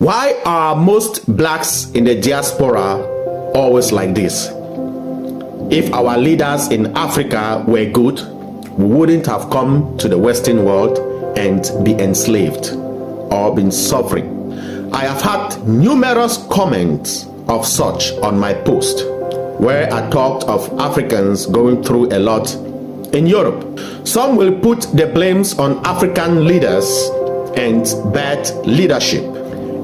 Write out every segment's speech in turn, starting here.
Why are most blacks in the diaspora always like this? If our leaders in Africa were good, we wouldn't have come to the Western world and be enslaved or been suffering. I have had numerous comments of such on my post, where I talked of Africans going through a lot in Europe. Some will put the blames on African leaders and bad leadership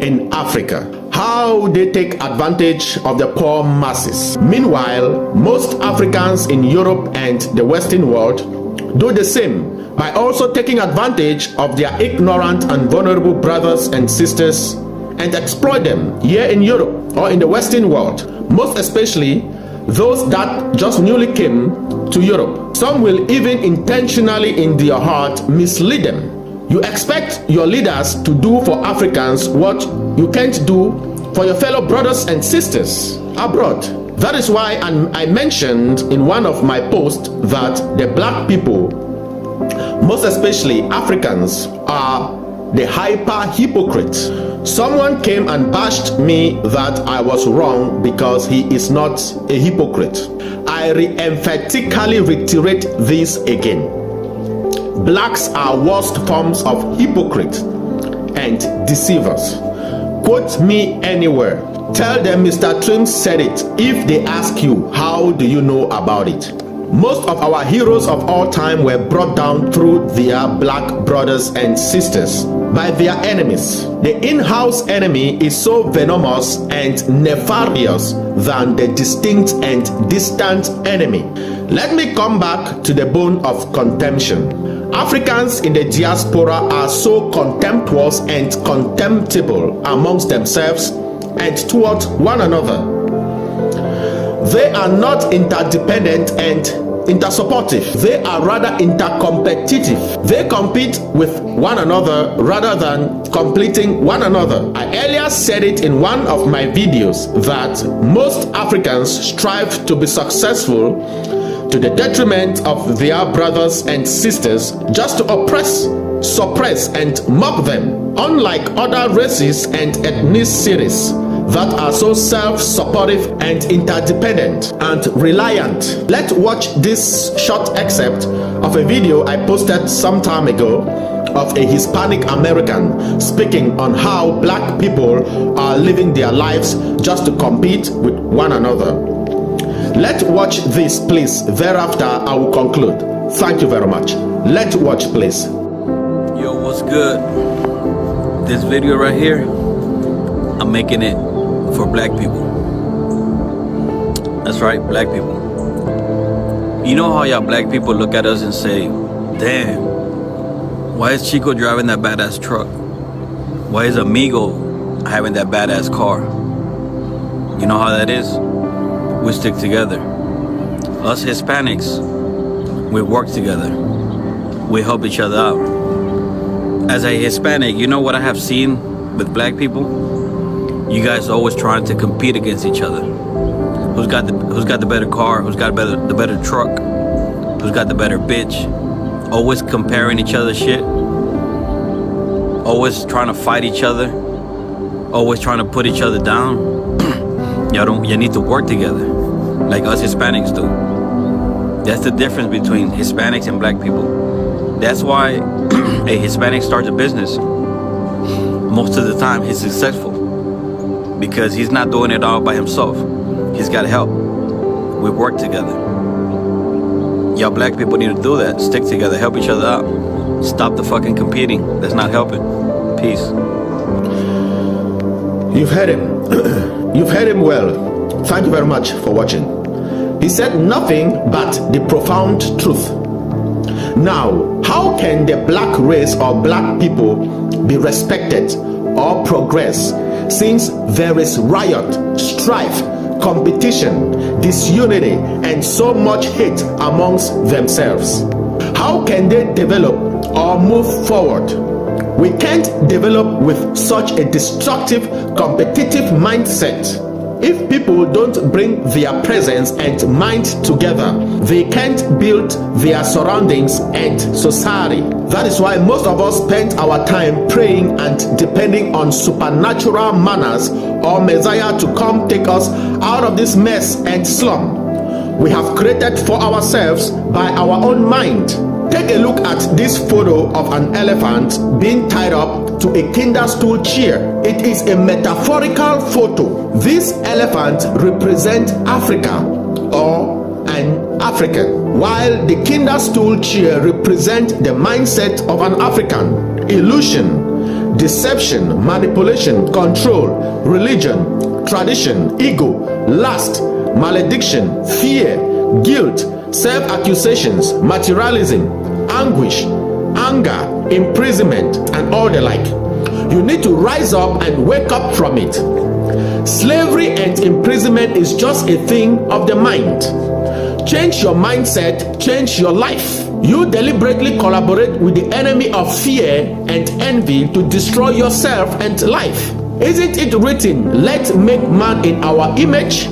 in Africa, how they take advantage of the poor masses. Meanwhile, most Africans in Europe and the Western world do the same by also taking advantage of their ignorant and vulnerable brothers and sisters and exploit them here in Europe or in the Western world, most especially those that just newly came to Europe. Some will even intentionally in their heart mislead them. You expect your leaders to do for Africans what you can't do for your fellow brothers and sisters abroad. That is why I mentioned in one of my posts that the black people, most especially Africans, are the hyper hypocrites. Someone came and bashed me that I was wrong because he is not a hypocrite. I emphatically reiterate this again. Blacks are worst forms of hypocrite and deceivers. Quote me anywhere. Tell them Mr. Trim said it. If they ask you, how do you know about it? Most of our heroes of all time were brought down through their black brothers and sisters by their enemies. The in-house enemy is so venomous and nefarious than the distinct and distant enemy. Let me come back to the bone of contention. Africans in the diaspora are so contemptuous and contemptible amongst themselves and towards one another. They are not interdependent and intersupportive. They are rather intercompetitive. They compete with one another rather than completing one another. I earlier said it in one of my videos that most Africans strive to be successful to the detriment of their brothers and sisters, just to oppress, suppress, and mock them, unlike other races and ethnicities that are so self-supportive and interdependent and reliant. Let's watch this short excerpt of a video I posted some time ago of a Hispanic American speaking on how black people are living their lives just to compete with one another. Let's watch this, please. Thereafter, I will conclude. Thank you very much. Let's watch, please. Yo, what's good? This video right here, I'm making it for black people. That's right, black people. You know how y'all black people look at us and say, damn, why is Chico driving that badass truck? Why is Amigo having that badass car? You know how that is? We stick together. Us Hispanics, we work together. We help each other out. As a Hispanic, you know what I have seen with black people? You guys are always trying to compete against each other. Who's got the better car? Who's got the better truck? Who's got the better bitch? Always comparing each other's shit. Always trying to fight each other. Always trying to put each other down. Y'all need to work together, like us Hispanics do. That's the difference between Hispanics and black people. That's why a Hispanic starts a business. Most of the time, he's successful because he's not doing it all by himself. He's got help. We work together. Y'all black people need to do that. Stick together, help each other out. Stop the fucking competing. That's not helping. Peace. You've heard him. You've heard him well. Thank you very much for watching. He said nothing but the profound truth. Now, how can the black race or black people be respected or progress since there is riot, strife, competition, disunity, and so much hate amongst themselves? How can they develop or move forward? We can't develop with such a destructive, competitive mindset. If people don't bring their presence and mind together, they can't build their surroundings and society. That is why most of us spend our time praying and depending on supernatural manners or Messiah to come take us out of this mess and slum we have created for ourselves by our own mind. Take a look at this photo of an elephant being tied up to a kinderstool chair. It is a metaphorical photo. This elephant represents Africa or an African, while the kinderstool chair represents the mindset of an African. Illusion, deception, manipulation, control, religion, tradition, ego, lust, malediction, fear, guilt, self-accusations, materialism, anguish, anger, imprisonment, and all the like. You need to rise up and wake up from it. Slavery and imprisonment is just a thing of the mind. Change your mindset, change your life. You deliberately collaborate with the enemy of fear and envy to destroy yourself and life. Isn't it written, "Let's make man in our image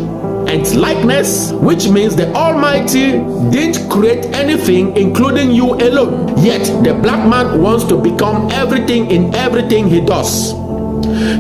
and likeness," which means the Almighty didn't create anything including you alone. Yet the black man wants to become everything in everything he does.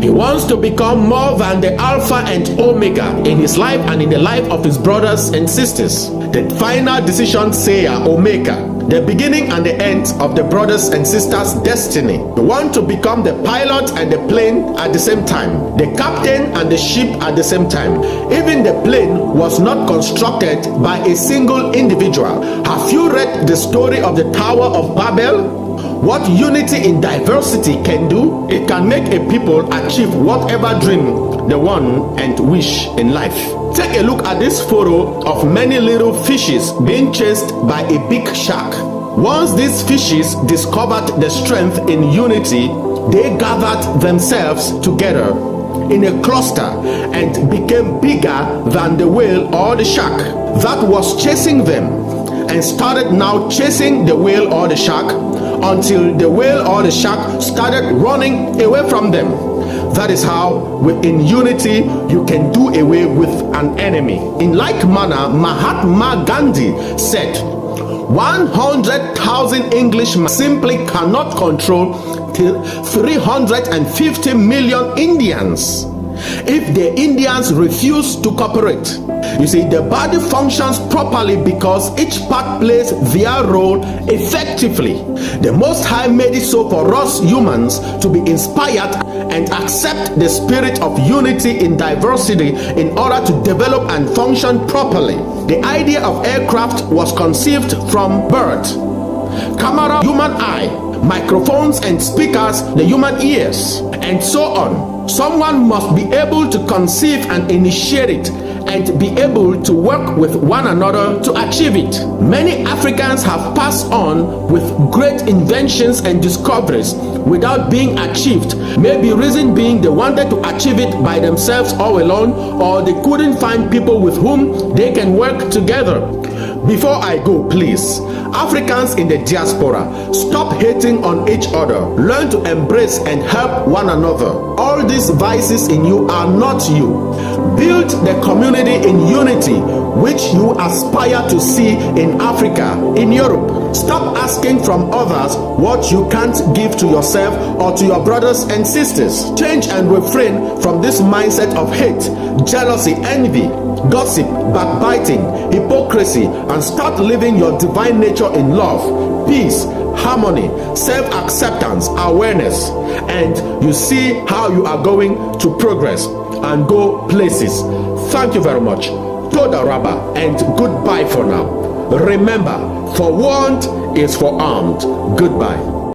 He wants to become more than the Alpha and Omega in his life and in the life of his brothers and sisters. The final decision sayer or maker, the beginning and the end of the brothers and sisters' destiny. You want to become the pilot and the plane at the same time, the captain and the ship at the same time. Even the plane was not constructed by a single individual. Have you read the story of the Tower of Babel? What unity in diversity can do, it can make a people achieve whatever dream they want and wish in life. Take a look at this photo of many little fishes being chased by a big shark. Once these fishes discovered the strength in unity, they gathered themselves together in a cluster and became bigger than the whale or the shark that was chasing them, and started now chasing the whale or the shark until the whale or the shark started running away from them. That is how within unity you can do away with an enemy. In like manner, Mahatma Gandhi said, 100,000 Englishmen simply cannot control 350 million Indians if the Indians refuse to cooperate. You see, the body functions properly because each part plays their role effectively. The Most High made it so for us humans to be inspired and accept the spirit of unity in diversity in order to develop and function properly. The idea of aircraft was conceived from birth. Camera, human eye. Microphones and speakers, the human ears, and so on. Someone must be able to conceive and initiate it and be able to work with one another to achieve it. Many Africans have passed on with great inventions and discoveries without being achieved. Maybe reason being they wanted to achieve it by themselves all alone, or they couldn't find people with whom they can work together. Before I go, please, Africans in the diaspora, stop hating on each other. Learn to embrace and help one another. All these vices in you are not you. Build the community in unity which you aspire to see in Africa, in Europe. Stop asking from others what you can't give to yourself or to your brothers and sisters. Change and refrain from this mindset of hate, jealousy, envy, gossip, backbiting, hypocrisy, and start living your divine nature in love, peace, harmony, self-acceptance, awareness, and you see how you are going to progress and go places. Thank you very much. Toda Rabba, and goodbye for now. Remember, forewarned is forearmed. Goodbye.